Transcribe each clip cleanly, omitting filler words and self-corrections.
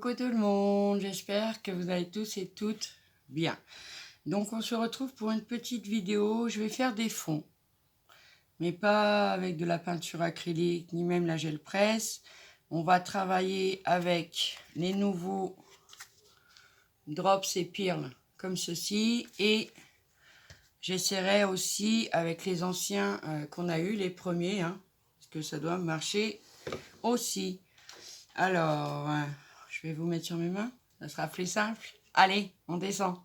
Coucou tout le monde, j'espère que vous allez tous et toutes bien. Donc on se retrouve pour une petite vidéo. Je vais faire des fonds, mais pas avec de la peinture acrylique ni même la gel presse. On va travailler avec les nouveaux drops et pearls comme ceci, et j'essaierai aussi avec les anciens qu'on a eu, les premiers, parce que ça doit marcher aussi. Alors, je vais vous mettre sur mes mains, ça sera plus simple. Allez, on descend.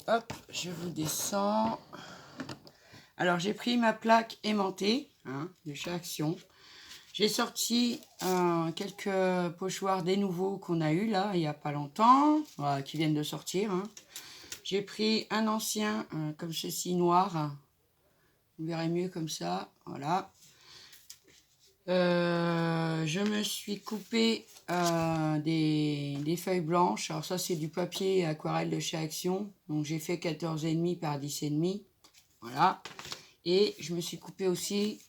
Hop, je vous descends. Alors, j'ai pris ma plaque aimantée de chez Action. J'ai sorti quelques pochoirs des nouveaux qu'on a eu là, il n'y a pas longtemps, qui viennent de sortir. J'ai pris un ancien comme ceci, noir. Vous verrez mieux comme ça, voilà. Je me suis coupé des feuilles blanches. Alors ça, c'est du papier aquarelle de chez Action. Donc j'ai fait 14,5 par 10,5. Voilà. Et je me suis coupé aussi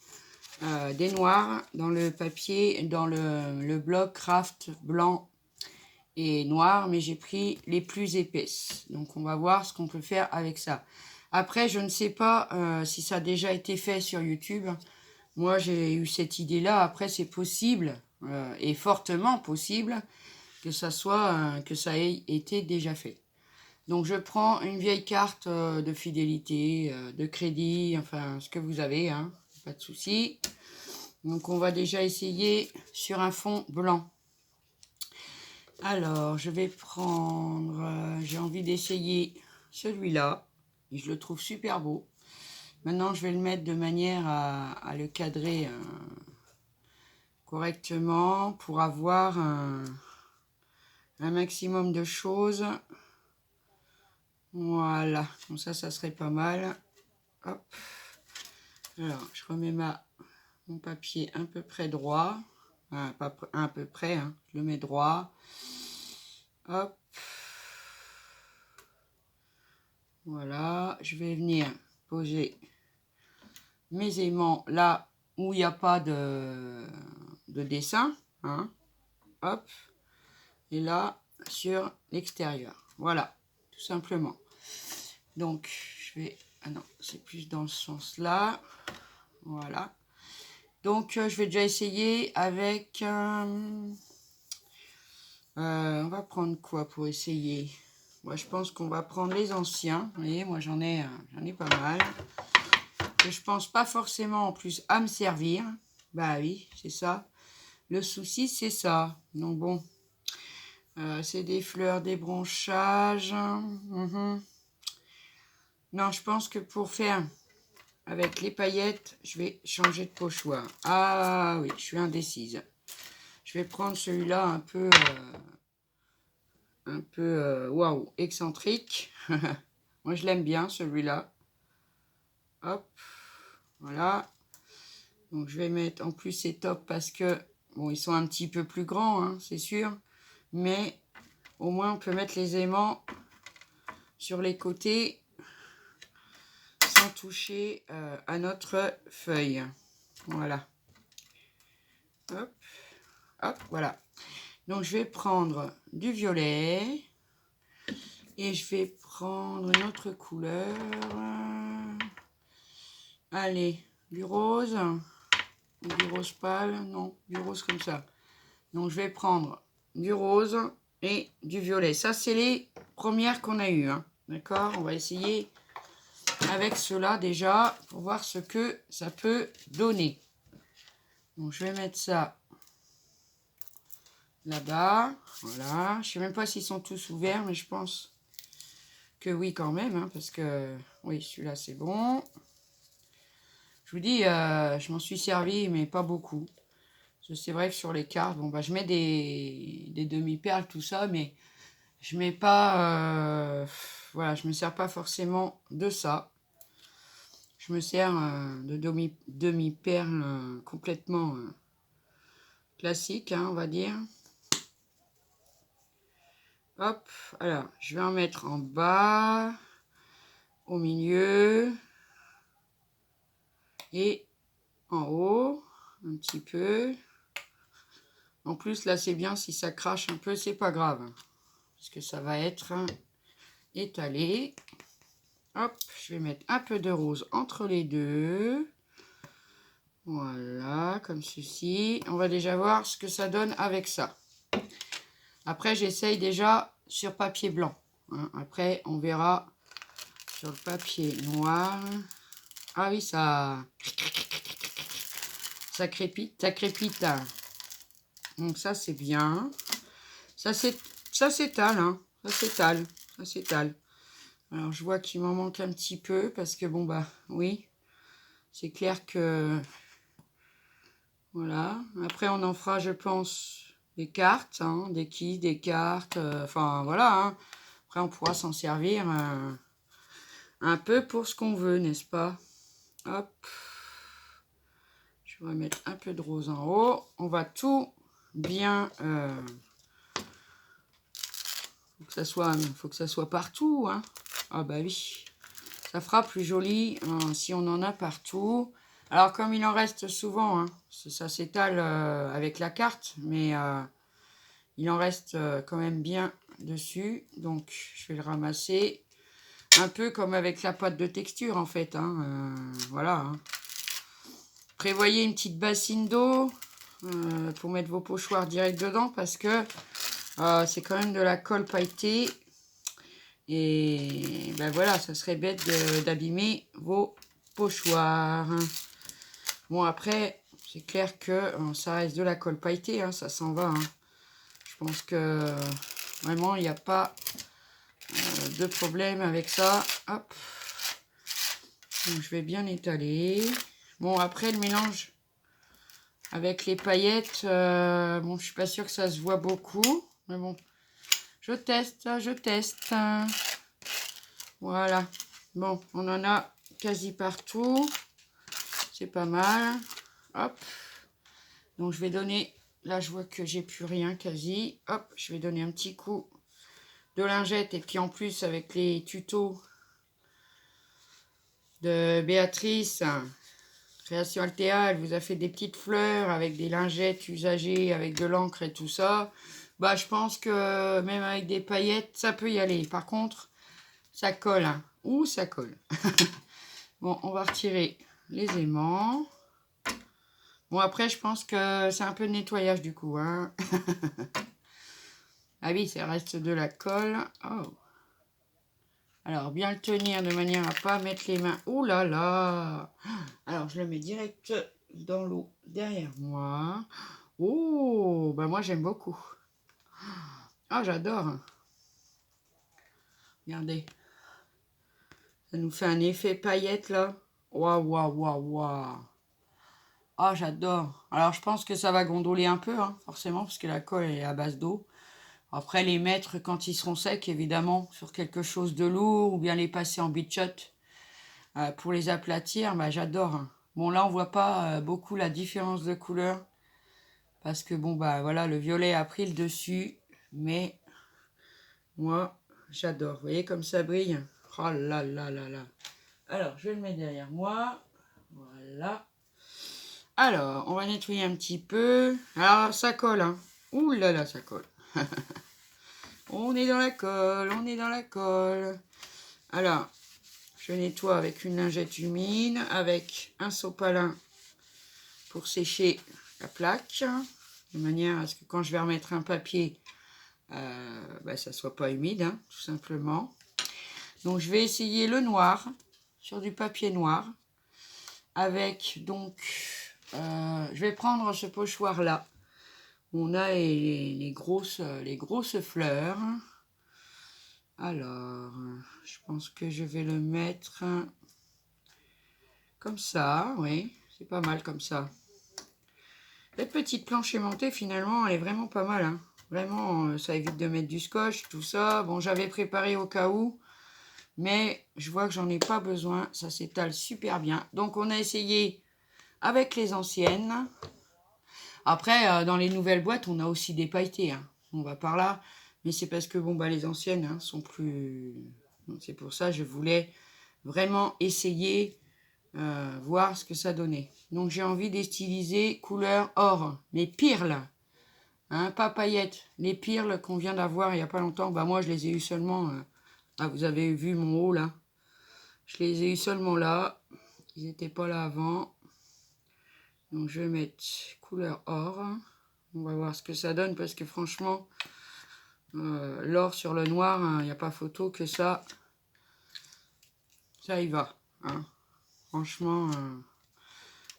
des noirs dans le papier, dans le bloc craft blanc et noir. Mais j'ai pris les plus épaisses. Donc on va voir ce qu'on peut faire avec ça. Après, je ne sais pas si ça a déjà été fait sur YouTube. Moi, j'ai eu cette idée-là. Après, c'est possible, et fortement possible, que ça ait été déjà fait. Donc, je prends une vieille carte de fidélité, de crédit, enfin, ce que vous avez, pas de souci. Donc, on va déjà essayer sur un fond blanc. Alors, je vais prendre... j'ai envie d'essayer celui-là. Je le trouve super beau. Maintenant, je vais le mettre de manière à le cadrer correctement pour avoir un maximum de choses. Voilà, comme ça serait pas mal. Hop. Alors, je remets mon papier à peu près droit. Pas à peu près, je le mets droit. Hop. Voilà, je vais venir poser mes aimants là où il n'y a pas de dessin. Hop. Et là, sur l'extérieur. Voilà, tout simplement. Donc, je vais... Ah non, c'est plus dans ce sens-là. Voilà. Donc, je vais déjà essayer avec... on va prendre quoi pour essayer? Moi, je pense qu'on va prendre les anciens. Vous voyez, moi, j'en ai pas mal. Que je pense pas forcément, en plus, à me servir. Bah oui, c'est ça. Le souci, c'est ça. Donc, bon... c'est des fleurs, des branchages. Non, je pense que pour faire avec les paillettes, je vais changer de pochoir. Ah oui, je suis indécise. Je vais prendre celui-là un peu waouh, excentrique. Moi, je l'aime bien, celui-là. Hop, voilà. Donc, je vais mettre, en plus, c'est top parce que, bon, ils sont un petit peu plus grands, c'est sûr. Mais, au moins, on peut mettre les aimants sur les côtés sans toucher à notre feuille. Voilà. Hop, hop, voilà. Donc, je vais prendre du violet. Et je vais prendre une autre couleur. Allez, du rose. Du rose pâle. Non, du rose comme ça. Donc, je vais prendre du rose et du violet. Ça, c'est les premières qu'on a eues. D'accord? On va essayer avec cela déjà pour voir ce que ça peut donner. Donc, je vais mettre ça là-bas. Voilà. Je ne sais même pas s'ils sont tous ouverts, mais je pense que oui quand même. Parce que, oui, celui-là, c'est bon. Je vous dis, je m'en suis servi, mais pas beaucoup. C'est vrai que sur les cartes, bon, bah, je mets des demi-perles, tout ça, mais je mets pas... voilà, je me sers pas forcément de ça. Je me sers de demi-perles complètement classiques, on va dire. Hop, alors, je vais en mettre en bas, au milieu et en haut, un petit peu. En plus, là, c'est bien, si ça crache un peu, c'est pas grave. Parce que ça va être étalé. Hop, je vais mettre un peu de rose entre les deux. Voilà, comme ceci. On va déjà voir ce que ça donne avec ça. Après, j'essaye déjà sur papier blanc. Hein. Après, on verra sur le papier noir. Ah oui, ça crépite, ça crépite. Donc ça, c'est bien. Ça s'étale, hein. Ça s'étale, ça s'étale. Alors, je vois qu'il m'en manque un petit peu parce que, bon, bah, oui. C'est clair que... Voilà. Après, on en fera, je pense, des cartes, hein, des kits, des cartes. Enfin, voilà. Hein. Après, on pourra s'en servir un peu pour ce qu'on veut, n'est-ce pas? Hop. Je vais mettre un peu de rose en haut. On va tout bien... faut que ça soit partout. Hein. Ah bah oui. Ça fera plus joli si on en a partout. Alors, comme il en reste souvent, hein, ça s'étale avec la carte, mais il en reste quand même bien dessus. Donc, je vais le ramasser. Un peu comme avec la pâte de texture, en fait. Hein, voilà. Hein. Prévoyez une petite bassine d'eau pour mettre vos pochoirs direct dedans, parce que c'est quand même de la colle pailletée. Et ben voilà, ça serait bête d'abîmer vos pochoirs. Bon, après, c'est clair que ça reste de la colle pailletée, hein, ça s'en va. Hein. Je pense que vraiment, il n'y a pas de problème avec ça. Hop. Donc, je vais bien étaler. Bon, après, le mélange avec les paillettes, bon, je suis pas sûre que ça se voit beaucoup. Mais bon, je teste, je teste. Voilà. Bon, on en a quasi partout. C'est pas mal. Hop. Donc, je vais donner... Là, je vois que j'ai plus rien quasi. Hop, je vais donner un petit coup de lingette. Et puis, en plus, avec les tutos de Béatrice, Création Altea, elle vous a fait des petites fleurs avec des lingettes usagées, avec de l'encre et tout ça. Bah, je pense que même avec des paillettes, ça peut y aller. Par contre, ça colle. Hein. Ouh, ça colle. Bon, on va retirer les aimants. Bon, après, je pense que c'est un peu de nettoyage du coup. Hein. Ah oui, ça reste de la colle. Oh. Alors, bien le tenir de manière à pas mettre les mains. Ouh là là. Alors, je le mets direct dans l'eau derrière moi. Oh, bah moi, j'aime beaucoup. Ah, j'adore. Regardez. Ça nous fait un effet paillette, là. Waouh, waouh, waouh, waouh. Ah, j'adore. Alors, je pense que ça va gondoler un peu, hein, forcément, parce que la colle est à base d'eau. Après, les mettre quand ils seront secs, évidemment, sur quelque chose de lourd, ou bien les passer en bitchot pour les aplatir, bah, j'adore. Hein. Bon, là, on voit pas beaucoup la différence de couleur, parce que, bon, bah, voilà, le violet a pris le dessus, mais moi, j'adore. Vous voyez comme ça brille? Oh là là là là. Alors, je vais le mettre derrière moi. Voilà. Alors, on va nettoyer un petit peu. Alors, ça colle, hein. Ouh là là, ça colle. On est dans la colle, on est dans la colle. Alors, je nettoie avec une lingette humide, avec un sopalin pour sécher la plaque, de manière à ce que quand je vais remettre un papier, bah, ça ne soit pas humide, hein, tout simplement. Donc, je vais essayer le noir sur du papier noir, avec donc, je vais prendre ce pochoir-là. On a les grosses fleurs. Alors, je pense que je vais le mettre comme ça, oui, c'est pas mal comme ça. Cette petite planche aimantée, finalement, elle est vraiment pas mal. Hein. Vraiment, ça évite de mettre du scotch, tout ça. Bon, j'avais préparé au cas où, mais je vois que j'en ai pas besoin. Ça s'étale super bien. Donc, on a essayé avec les anciennes. Après, dans les nouvelles boîtes, on a aussi des pailletés. Hein. On va par là. Mais c'est parce que bon, bah, les anciennes hein, sont plus... C'est pour ça que je voulais vraiment essayer, voir ce que ça donnait. Donc j'ai envie d'estiliser couleur or. Mais pire là. Hein, pas paillettes. Les perles qu'on vient d'avoir il n'y a pas longtemps. Bah moi, je les ai eu seulement... Ah, vous avez vu mon haut, là. Je les ai eu seulement là. Ils n'étaient pas là avant. Donc, je vais mettre couleur or. On va voir ce que ça donne parce que franchement, l'or sur le noir, il n'y a pas photo que ça y va. Hein. Franchement,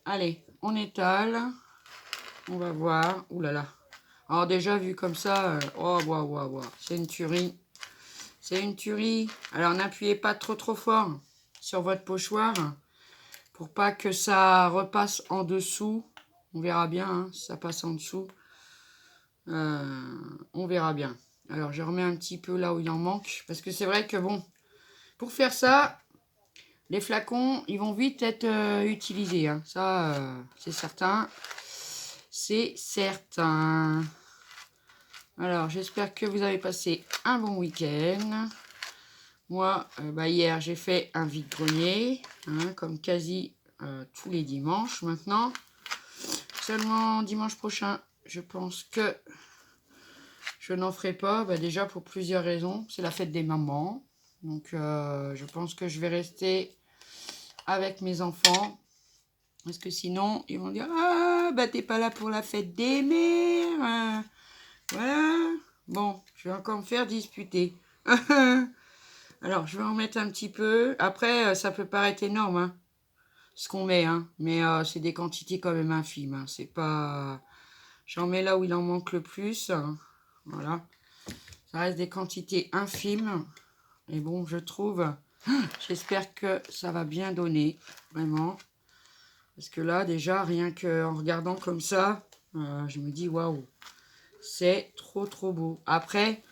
allez, on étale. On va voir. Ouh là là. Alors déjà, vu comme ça, oh, waouh, waouh, waouh. C'est une tuerie. C'est une tuerie. Alors, n'appuyez pas trop fort sur votre pochoir pour pas que ça repasse en dessous. On verra bien hein, si ça passe en dessous. On verra bien. Alors, je remets un petit peu là où il en manque. Parce que c'est vrai que bon, pour faire ça, les flacons, ils vont vite être utilisés. Hein. Ça, c'est certain. C'est certain. Alors, j'espère que vous avez passé un bon week-end. Moi, hier, j'ai fait un vide-grenier, hein, comme quasi tous les dimanches maintenant. Seulement dimanche prochain, je pense que je n'en ferai pas. Déjà, pour plusieurs raisons. C'est la fête des mamans. Donc, je pense que je vais rester avec mes enfants. Parce que sinon, ils vont dire « Ah, t'es pas là pour la fête des mères. Voilà. Bon, je vais encore me faire disputer. » Alors, je vais en mettre un petit peu. Après, ça peut paraître énorme, hein, ce qu'on met, hein. Mais c'est des quantités quand même infimes. Hein. C'est pas... J'en mets là où il en manque le plus. Hein. Voilà. Ça reste des quantités infimes. Et bon, je trouve... J'espère que ça va bien donner. Vraiment. Parce que là, déjà, rien qu'en regardant comme ça, je me dis, waouh. C'est trop beau. Après,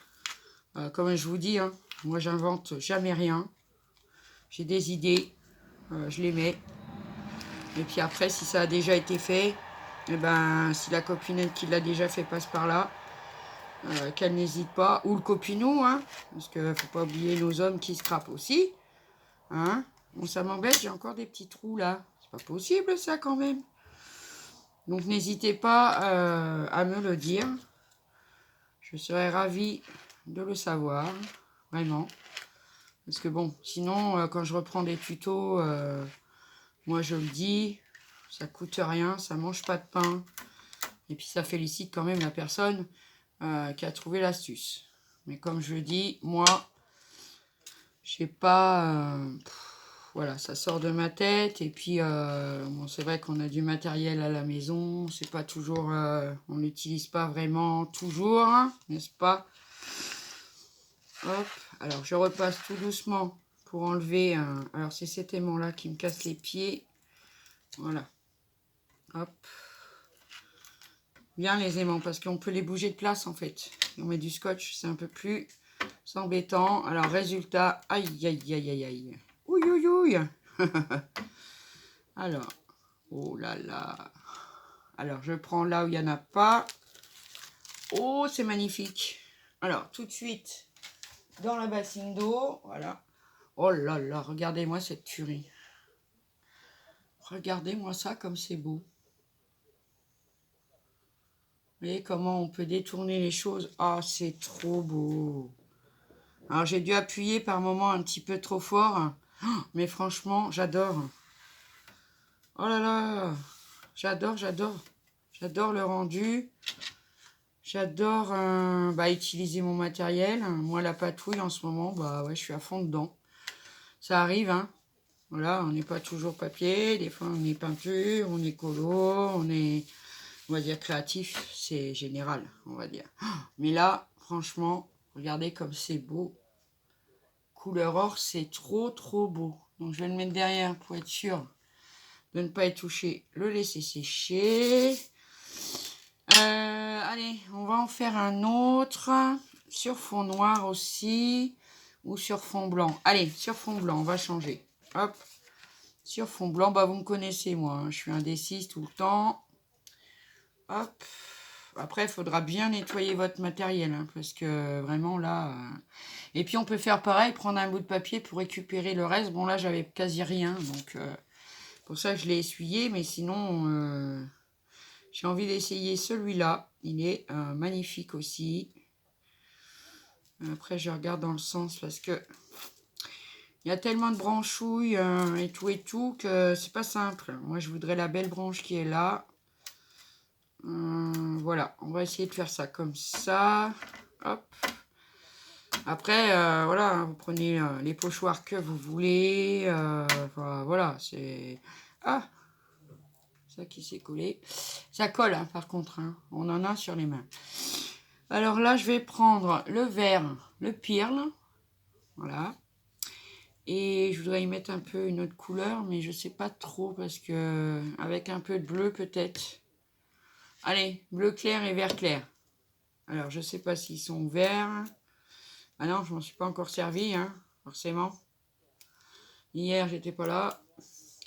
comme je vous dis, hein, moi, j'invente jamais rien. J'ai des idées, je les mets. Et puis après, si ça a déjà été fait, et si la copinette qui l'a déjà fait passe par là, qu'elle n'hésite pas. Ou le copinou, hein, parce qu'il ne faut pas oublier nos hommes qui scrapent aussi. Hein. Bon, ça m'embête, j'ai encore des petits trous là. C'est pas possible ça quand même. Donc n'hésitez pas à me le dire. Je serais ravie de le savoir, vraiment. Parce que bon, sinon, quand je reprends des tutos, moi je le dis, ça coûte rien, ça mange pas de pain. Et puis ça félicite quand même la personne qui a trouvé l'astuce. Mais comme je le dis, moi, je sais pas... voilà, ça sort de ma tête. Et puis, bon, c'est vrai qu'on a du matériel à la maison. C'est pas toujours... on n'utilise pas vraiment toujours, hein, n'est-ce pas? Hop, alors je repasse tout doucement pour enlever un... Alors c'est cet aimant-là qui me casse les pieds. Voilà. Hop. Bien les aimants, parce qu'on peut les bouger de place en fait. On met du scotch, c'est un peu plus embêtant. Alors résultat, aïe, aïe, aïe, aïe, aïe. Ouïe, ouïe, ouïe. Alors, oh là là. Alors je prends là où il n'y en a pas. Oh, c'est magnifique. Alors, tout de suite, dans la bassine d'eau, voilà. Oh là là, regardez-moi cette tuerie. Regardez-moi ça comme c'est beau. Vous voyez comment on peut détourner les choses. Ah, c'est trop beau. Alors, j'ai dû appuyer par moments un petit peu trop fort. Mais franchement, j'adore. Oh là là. J'adore, j'adore. J'adore le rendu. J'adore utiliser mon matériel. Moi, la patouille, en ce moment, ouais, je suis à fond dedans. Ça arrive, hein. Voilà, on n'est pas toujours papier. Des fois, on est peinture, on est colo, on est... On va dire créatif, c'est général, on va dire. Mais là, franchement, regardez comme c'est beau. Couleur or, c'est trop beau. Donc, je vais le mettre derrière pour être sûr de ne pas y toucher. Le laisser sécher. Allez, on va en faire un autre. Sur fond noir aussi. Ou sur fond blanc. Allez, sur fond blanc, on va changer. Hop. Sur fond blanc, vous me connaissez, moi. Hein, je suis indécise tout le temps. Hop. Après, il faudra bien nettoyer votre matériel, hein, parce que vraiment là... Et puis, on peut faire pareil, prendre un bout de papier pour récupérer le reste. Bon, là, j'avais quasi rien, donc pour ça, je l'ai essuyé. Mais sinon, j'ai envie d'essayer celui-là. Il est magnifique aussi. Après, je regarde dans le sens parce que il y a tellement de branchouilles et tout que c'est pas simple. Moi, je voudrais la belle branche qui est là. Voilà, on va essayer de faire ça comme ça. Hop. Après, voilà, vous prenez les pochoirs que vous voulez. Voilà, c'est... Ah, ça qui s'est collé. Ça colle, hein, par contre. Hein. On en a sur les mains. Alors là, je vais prendre le vert, le pirle. Voilà. Et je voudrais y mettre un peu une autre couleur, mais je sais pas trop parce que avec un peu de bleu peut-être. Allez, bleu clair et vert clair. Alors, je sais pas s'ils sont verts. Ah non, je m'en suis pas encore servi, hein, forcément. Hier, j'étais pas là.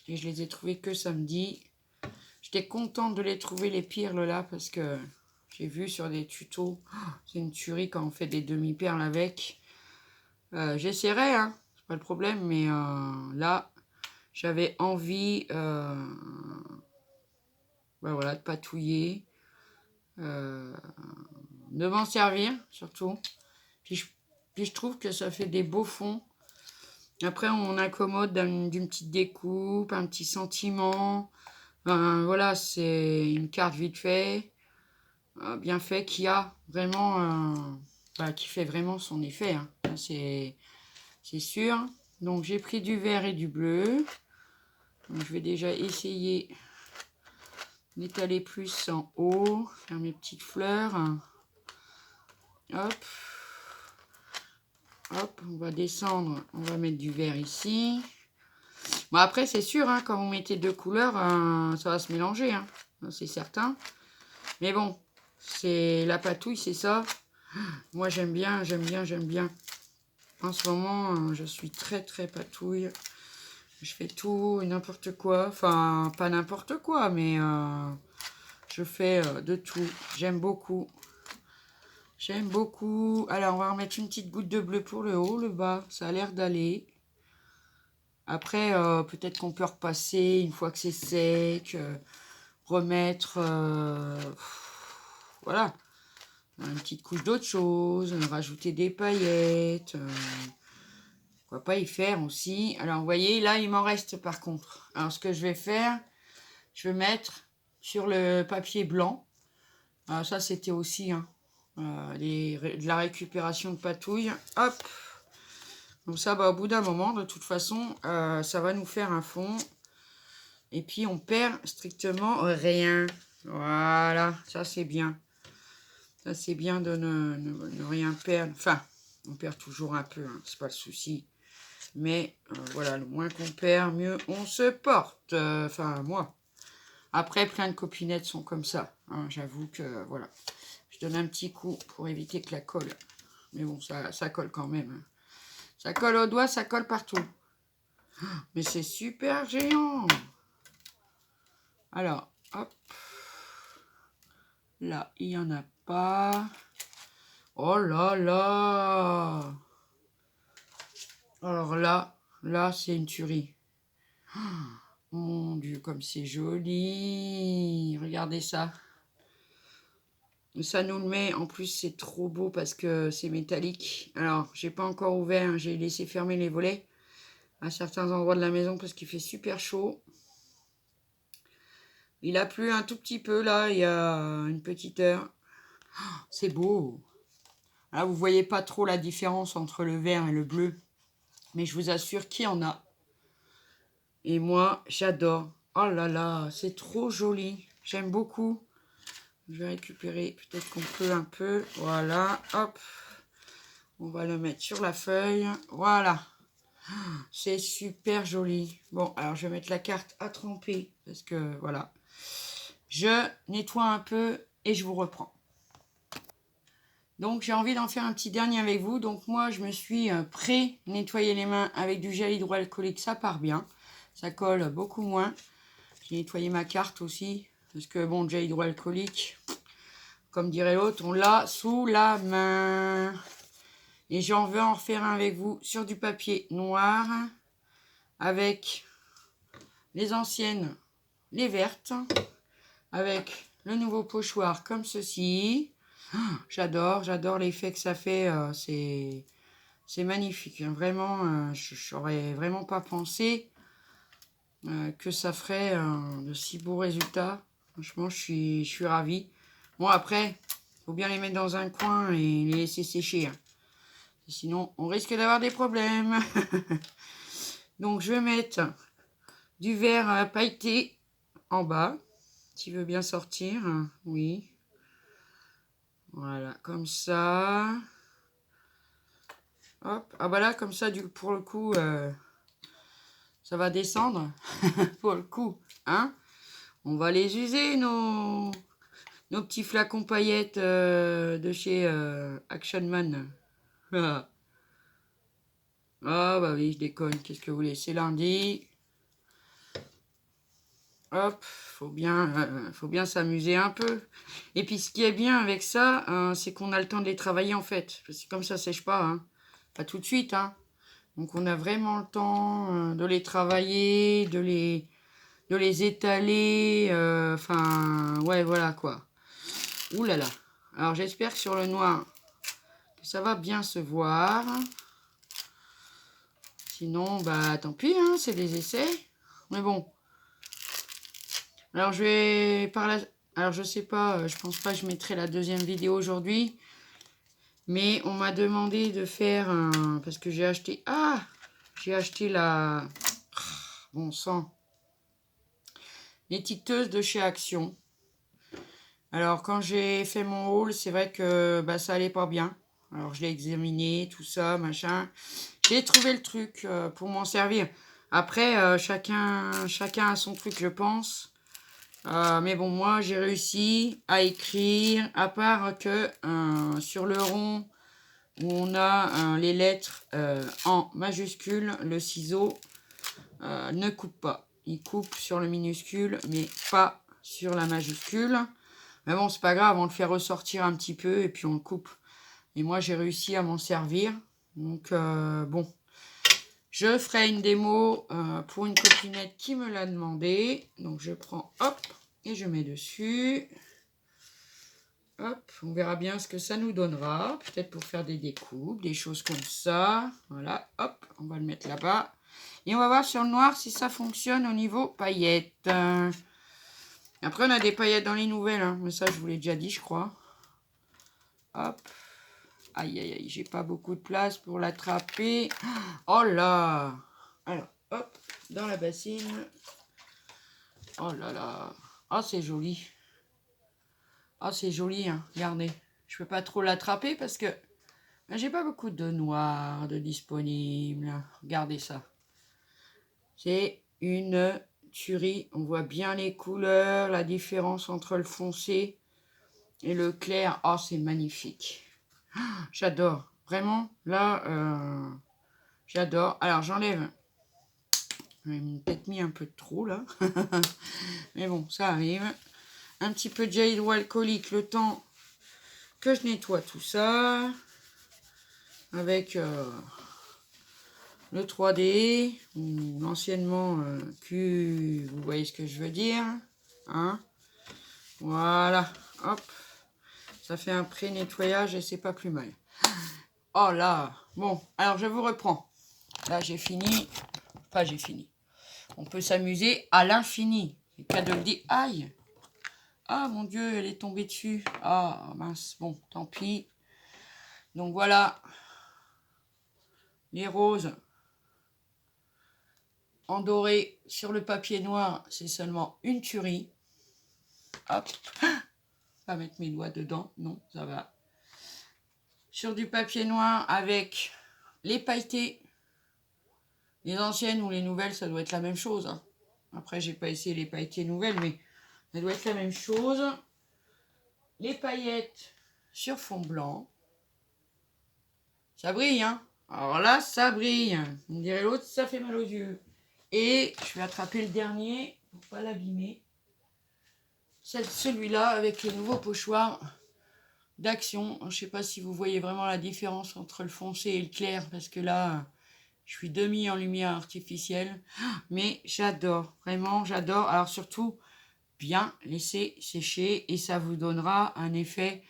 Et je les ai trouvés que samedi. J'étais contente de les trouver, les pirles, là, parce que j'ai vu sur des tutos. C'est une tuerie quand on fait des demi-perles avec. J'essaierai, hein, c'est pas le problème, mais là, j'avais envie voilà, de patouiller. De m'en servir, surtout. Puis je trouve que ça fait des beaux fonds. Après, on accommode d'une petite découpe, un petit sentiment. Voilà, c'est une carte vite fait, bien fait, qui a vraiment, qui fait vraiment son effet. Hein. C'est sûr. Donc, j'ai pris du vert et du bleu. Donc, je vais déjà essayer d'étaler plus en haut, faire mes petites fleurs. Hop. Hop, on va descendre, on va mettre du vert ici. Bon, après, c'est sûr, hein, quand vous mettez deux couleurs, ça va se mélanger, hein, c'est certain. Mais bon, c'est la patouille, c'est ça. Moi, j'aime bien, j'aime bien, j'aime bien. En ce moment, je suis très, très patouille. Je fais tout et n'importe quoi. Enfin, pas n'importe quoi, mais je fais de tout. J'aime beaucoup. J'aime beaucoup. Alors, on va remettre une petite goutte de bleu pour le haut, le bas. Ça a l'air d'aller. Après, peut-être qu'on peut repasser une fois que c'est sec. Remettre... voilà. Une petite couche d'autre chose. Rajouter des paillettes. Pourquoi pas y faire aussi. Alors, vous voyez, là, il m'en reste par contre. Alors, ce que je vais faire, je vais mettre sur le papier blanc. Alors, ça, c'était aussi... Hein, de la récupération de patouille. Hop. Comme ça, au bout d'un moment, de toute façon, ça va nous faire un fond. Et puis, on perd strictement rien. Voilà, ça, c'est bien. Ça, c'est bien de ne rien perdre. Enfin, on perd toujours un peu, hein, c'est pas le souci. Mais, voilà, le moins qu'on perd, mieux on se porte. Enfin, moi. Après, plein de copinettes sont comme ça. Hein, j'avoue que, voilà. Je donne un petit coup pour éviter que la colle. Mais bon, ça colle quand même. Hein. Ça colle au doigt, ça colle partout. Mais c'est super géant. Alors, hop. Là, il n'y en a pas. Oh là là. Alors là, c'est une tuerie. Oh, mon Dieu, comme c'est joli. Regardez ça. Ça nous le met, en plus c'est trop beau parce que c'est métallique. Alors, j'ai pas encore ouvert, hein, j'ai laissé fermer les volets à certains endroits de la maison parce qu'il fait super chaud. Il a plu un tout petit peu là, il y a une petite heure. Oh, c'est beau. Là, vous voyez pas trop la différence entre le vert et le bleu. Mais je vous assure qu'il y en a. Et moi, j'adore. Oh là là, c'est trop joli. J'aime beaucoup. Je vais récupérer, peut-être qu'on peut un peu. Voilà, hop. On va le mettre sur la feuille. Voilà. C'est super joli. Bon, alors je vais mettre la carte à tremper. Parce que, voilà. Je nettoie un peu et je vous reprends. Donc, j'ai envie d'en faire un petit dernier avec vous. Donc, moi, je me suis pré-nettoyé les mains avec du gel hydroalcoolique. Ça part bien. Ça colle beaucoup moins. J'ai nettoyé ma carte aussi. Parce que, bon, le gel hydroalcoolique, comme dirait l'autre, on l'a sous la main. Et j'en veux en refaire un avec vous sur du papier noir. Avec les anciennes, les vertes. Avec le nouveau pochoir comme ceci. J'adore l'effet que ça fait. C'est magnifique. Hein. Vraiment, j'aurais vraiment pas pensé que ça ferait de si beaux résultats. Franchement, je suis ravie. Bon, après, faut bien les mettre dans un coin et les laisser sécher. Hein. Sinon, on risque d'avoir des problèmes. Donc, je vais mettre du verre pailleté en bas. Tu veux bien sortir? Oui. Voilà, comme ça. Hop. Ah bah là, comme ça, pour le coup, ça va descendre. Pour le coup, hein. On va les user, nos petits flacons paillettes de chez Action Man. Ah bah oui, je déconne. Qu'est-ce que vous voulez? C'est lundi. Hop, faut bien s'amuser un peu. Et puis ce qui est bien avec ça, c'est qu'on a le temps de les travailler en fait. C'est comme ça sèche pas, hein. Pas tout de suite, hein. Donc on a vraiment le temps de les travailler, de les étaler. Enfin, ouais, voilà quoi. Ouh là là. Alors j'espère que sur le noir, que ça va bien se voir. Sinon, bah tant pis, hein, c'est des essais. Mais bon. Alors je vais alors je sais pas, je pense pas que je mettrai la deuxième vidéo aujourd'hui. Mais on m'a demandé de faire un... Parce que j'ai acheté... Ah! J'ai acheté la... Bon sang. L'étiqueteuse de chez Action. Alors quand j'ai fait mon haul, c'est vrai que bah, ça allait pas bien. Alors je l'ai examiné, tout ça, machin. J'ai trouvé le truc pour m'en servir. Après, chacun a son truc, je pense. Mais bon, moi, j'ai réussi à écrire, à part que sur le rond, où on a les lettres en majuscule, le ciseau ne coupe pas. Il coupe sur le minuscule, mais pas sur la majuscule. Mais bon, c'est pas grave, on le fait ressortir un petit peu et puis on le coupe. Et moi, j'ai réussi à m'en servir. Donc, bon. Je ferai une démo pour une copinette qui me l'a demandé. Donc, je prends, hop, et je mets dessus. Hop, on verra bien ce que ça nous donnera. Peut-être pour faire des découpes, des choses comme ça. Voilà, hop, on va le mettre là-bas. Et on va voir sur le noir si ça fonctionne au niveau paillettes. Après, on a des paillettes dans les nouvelles. Hein, mais ça, je vous l'ai déjà dit, je crois. Hop. Aïe, aïe, aïe, j'ai pas beaucoup de place pour l'attraper. Oh là! Alors, hop, dans la bassine. Oh là là. Oh, c'est joli. Oh, c'est joli, hein. Regardez. Je peux pas trop l'attraper parce que j'ai pas beaucoup de noir de disponible. Regardez ça. C'est une tuerie. On voit bien les couleurs, la différence entre le foncé et le clair. Oh, c'est magnifique. J'adore. Vraiment, là, j'adore. Alors, j'enlève. J'ai peut-être mis un peu de trop, là. Mais bon, ça arrive. Un petit peu de gel hydroalcoolique, le temps que je nettoie tout ça. Avec le 3D, ou l'anciennement Q, vous voyez ce que je veux dire. Hein, voilà, hop. Ça fait un pré-nettoyage et c'est pas plus mal. Oh là, bon, alors je vous reprends. Là, j'ai fini. Enfin, j'ai fini. On peut s'amuser à l'infini. C'est cas de le dire. Aïe! Ah, mon Dieu, elle est tombée dessus. Ah, mince. Bon, tant pis. Donc, voilà. Les roses en doré sur le papier noir, c'est seulement une tuerie. Hop. Pas mettre mes doigts dedans. Non, ça va. Sur du papier noir avec les pailletés. Les anciennes ou les nouvelles, ça doit être la même chose. Hein. Après, j'ai pas essayé les pailletés nouvelles, mais ça doit être la même chose. Les paillettes sur fond blanc. Ça brille, hein. Alors là, ça brille. On dirait l'autre, ça fait mal aux yeux. Et je vais attraper le dernier pour pas l'abîmer. C'est celui-là avec les nouveaux pochoirs d'Action. Je sais pas si vous voyez vraiment la différence entre le foncé et le clair, parce que là, je suis demi en lumière artificielle. Mais j'adore, vraiment, j'adore. Alors surtout, bien laisser sécher et ça vous donnera un effet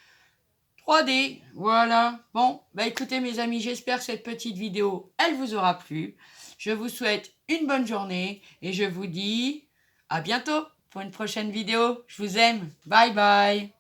3D. Voilà. Bon, bah écoutez mes amis, j'espère que cette petite vidéo, elle vous aura plu. Je vous souhaite une bonne journée et je vous dis à bientôt pour une prochaine vidéo. Je vous aime. Bye bye.